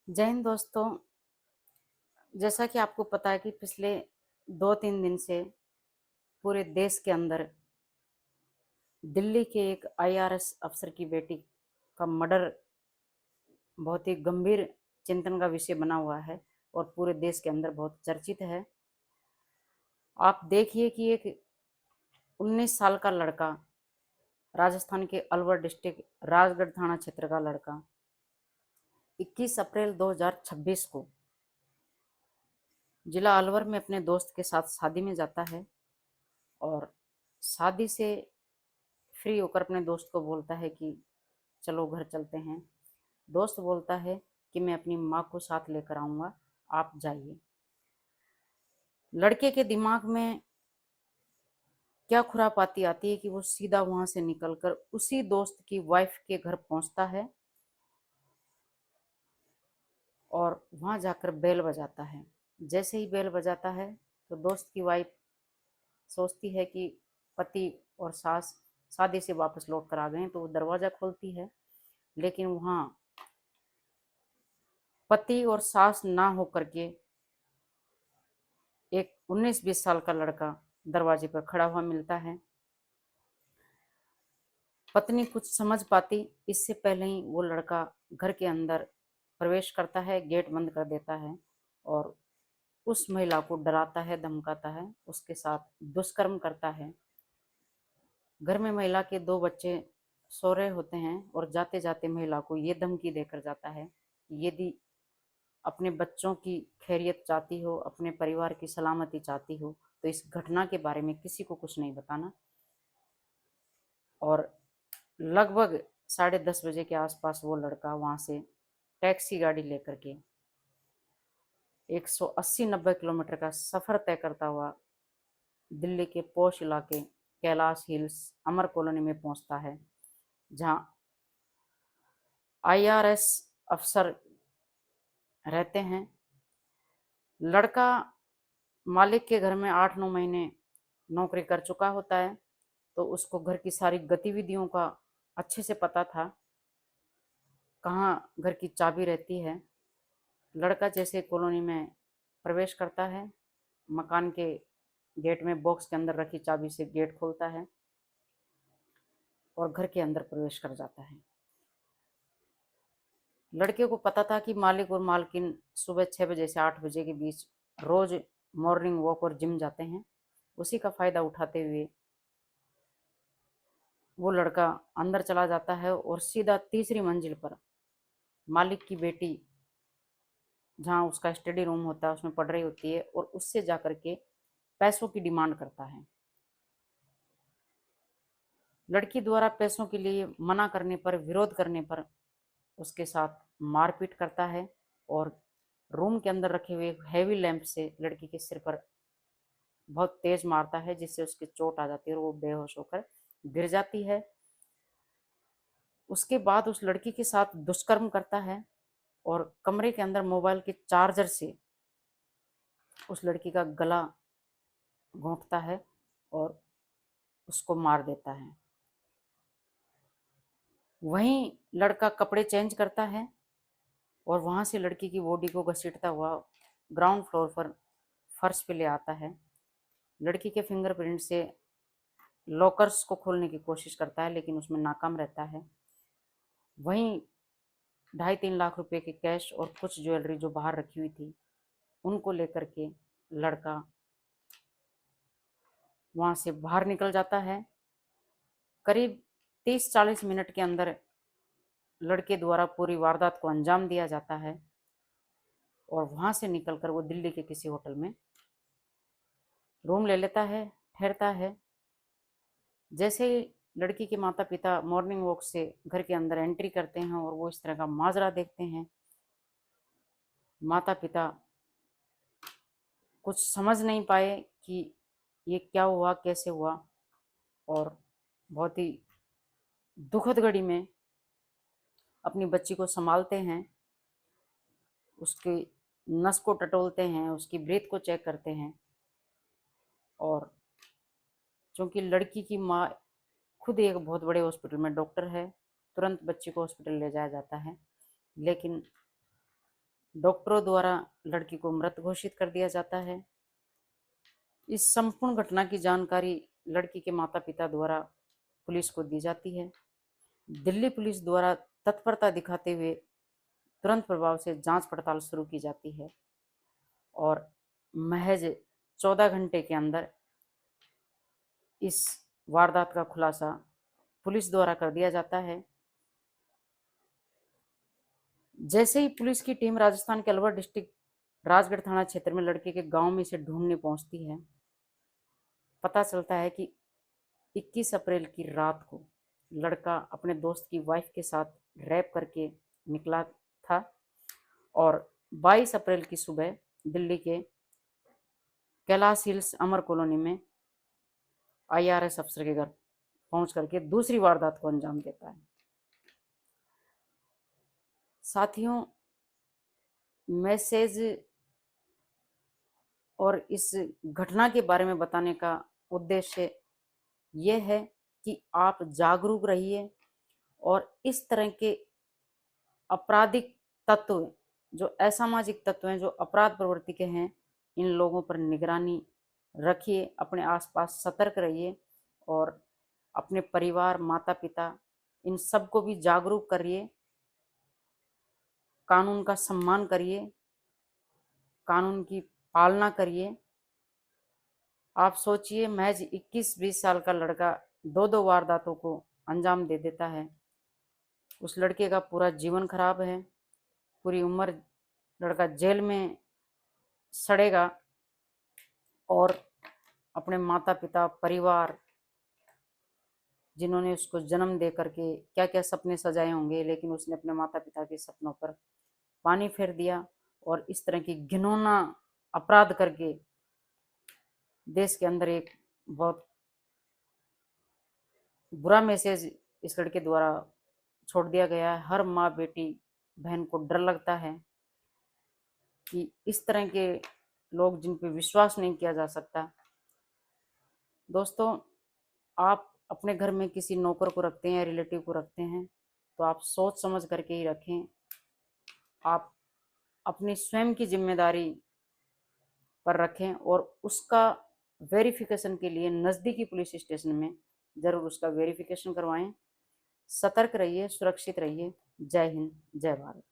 जय हिंद दोस्तों। जैसा कि आपको पता है कि पिछले 2-3 दिन से पूरे देश के अंदर दिल्ली के एक आईआरएस अफसर की बेटी का मर्डर बहुत ही गंभीर चिंतन का विषय बना हुआ है और पूरे देश के अंदर बहुत चर्चित है। आप देखिए कि एक 19 साल का लड़का, राजस्थान के अलवर डिस्ट्रिक्ट राजगढ़ थाना क्षेत्र का लड़का, 21 अप्रैल 2026 को जिला अलवर में अपने दोस्त के साथ शादी में जाता है और शादी से फ्री होकर अपने दोस्त को बोलता है कि चलो घर चलते हैं। दोस्त बोलता है कि मैं अपनी माँ को साथ लेकर आऊँगा, आप जाइए। लड़के के दिमाग में क्या खुरापाती आती है कि वो सीधा वहाँ से निकलकर उसी दोस्त की वाइफ के घर पहुँचता है और वहाँ जाकर बेल बजाता है। जैसे ही बेल बजाता है तो दोस्त की वाइफ सोचती है कि पति और सास शादी से वापस लौट कर आ गए हैं, तो वो दरवाज़ा खोलती है। लेकिन वहाँ पति और सास ना होकर के एक 19-20 साल का लड़का दरवाजे पर खड़ा हुआ मिलता है। पत्नी कुछ समझ पाती इससे पहले ही वो लड़का घर के अंदर प्रवेश करता है, गेट बंद कर देता है और उस महिला को डराता है, धमकाता है, उसके साथ दुष्कर्म करता है। घर में महिला के 2 बच्चे सो रहे होते हैं और जाते जाते महिला को ये धमकी देकर जाता है कि यदि अपने बच्चों की खैरियत चाहती हो, अपने परिवार की सलामती चाहती हो, तो इस घटना के बारे में किसी को कुछ नहीं बताना। और लगभग 10:30 बजे के आसपास वो लड़का वहाँ से टैक्सी गाड़ी लेकर के 180-90 किलोमीटर का सफ़र तय करता हुआ दिल्ली के पॉश इलाके कैलाश हिल्स अमर कॉलोनी में पहुँचता है, जहाँ आईआरएस अफसर रहते हैं। लड़का मालिक के घर में 8-9 महीने नौकरी कर चुका होता है, तो उसको घर की सारी गतिविधियों का अच्छे से पता था, कहाँ घर की चाबी रहती है। लड़का जैसे कॉलोनी में प्रवेश करता है, मकान के गेट में बॉक्स के अंदर रखी चाबी से गेट खोलता है और घर के अंदर प्रवेश कर जाता है। लड़के को पता था कि मालिक और मालकिन सुबह 6 बजे से 8 बजे के बीच रोज मॉर्निंग वॉक और जिम जाते हैं। उसी का फ़ायदा उठाते हुए वो लड़का अंदर चला जाता है और सीधा तीसरी मंजिल पर मालिक की बेटी, जहाँ उसका स्टडी रूम होता है, उसमें पढ़ रही होती है और उससे जा कर के पैसों की डिमांड करता है। लड़की द्वारा पैसों के लिए मना करने पर, विरोध करने पर उसके साथ मारपीट करता है और रूम के अंदर रखे हुए हैवी लैंप से लड़की के सिर पर बहुत तेज मारता है, जिससे उसकी चोट आ जाती है और वो बेहोश होकर गिर जाती है। उसके बाद उस लड़की के साथ दुष्कर्म करता है और कमरे के अंदर मोबाइल के चार्जर से उस लड़की का गला घोंटता है और उसको मार देता है। वहीं लड़का कपड़े चेंज करता है और वहाँ से लड़की की बॉडी को घसीटता हुआ ग्राउंड फ्लोर पर फर्श पे ले आता है। लड़की के फिंगरप्रिंट से लॉकर्स को खोलने की कोशिश करता है, लेकिन उसमें नाकाम रहता है। वहीं 2.5-3 लाख रुपए के कैश और कुछ ज्वेलरी जो बाहर रखी हुई थी, उनको लेकर के लड़का वहाँ से बाहर निकल जाता है। करीब 30-40 मिनट के अंदर लड़के द्वारा पूरी वारदात को अंजाम दिया जाता है और वहाँ से निकलकर वो दिल्ली के किसी होटल में रूम ले लेता है, ठहरता है। जैसे ही लड़की के माता पिता मॉर्निंग वॉक से घर के अंदर एंट्री करते हैं और वो इस तरह का माजरा देखते हैं, माता पिता कुछ समझ नहीं पाए कि ये क्या हुआ, कैसे हुआ, और बहुत ही दुखद घड़ी में अपनी बच्ची को संभालते हैं, उसकी नस को टटोलते हैं, उसकी ब्रीथ को चेक करते हैं। और चूँकि लड़की की माँ खुद एक बहुत बड़े हॉस्पिटल में डॉक्टर है, तुरंत बच्ची को हॉस्पिटल ले जाया जाता है। लेकिन डॉक्टरों द्वारा लड़की को मृत घोषित कर दिया जाता है। इस संपूर्ण घटना की जानकारी लड़की के माता पिता द्वारा पुलिस को दी जाती है। दिल्ली पुलिस द्वारा तत्परता दिखाते हुए तुरंत प्रभाव से जांच पड़ताल शुरू की जाती है और महज 14 घंटे के अंदर इस वारदात का खुलासा पुलिस द्वारा कर दिया जाता है। जैसे ही पुलिस की टीम राजस्थान के अलवर डिस्ट्रिक्ट राजगढ़ थाना क्षेत्र में लड़के के गांव में इसे ढूंढने पहुंचती है, पता चलता है कि 21 अप्रैल की रात को लड़का अपने दोस्त की वाइफ के साथ रैप करके निकला था और 22 अप्रैल की सुबह दिल्ली के कैलाश हिल्स अमर कॉलोनी में आईआरएस अफसर के घर पहुंच करके दूसरी वारदात को अंजाम देता है। साथियों, मैसेज और इस घटना के बारे में बताने का उद्देश्य यह है कि आप जागरूक रहिए और इस तरह के आपराधिक तत्व, जो असामाजिक तत्व हैं, जो अपराध प्रवृत्ति के हैं, इन लोगों पर निगरानी रखिए, अपने आसपास सतर्क रहिए और अपने परिवार, माता पिता, इन सबको भी जागरूक करिए। कानून का सम्मान करिए, कानून की पालना करिए। आप सोचिए, महज 21-20 साल का लड़का दो वारदातों को अंजाम दे देता है। उस लड़के का पूरा जीवन खराब है, पूरी उम्र लड़का जेल में सड़ेगा और अपने माता पिता, परिवार, जिन्होंने उसको जन्म दे करके क्या क्या सपने सजाए होंगे, लेकिन उसने अपने माता पिता के सपनों पर पानी फेर दिया और इस तरह की घिनौना अपराध करके देश के अंदर एक बहुत बुरा मैसेज इस लड़के द्वारा छोड़ दिया गया है। हर माँ, बेटी, बहन को डर लगता है कि इस तरह के लोग जिन पे विश्वास नहीं किया जा सकता। दोस्तों, आप अपने घर में किसी नौकर को रखते हैं या रिलेटिव को रखते हैं तो आप सोच समझ करके ही रखें। आप अपनी स्वयं की जिम्मेदारी पर रखें और उसका वेरिफिकेशन के लिए नज़दीकी पुलिस स्टेशन में ज़रूर उसका वेरिफिकेशन करवाएं। सतर्क रहिए, सुरक्षित रहिए। जय हिंद, जय भारत।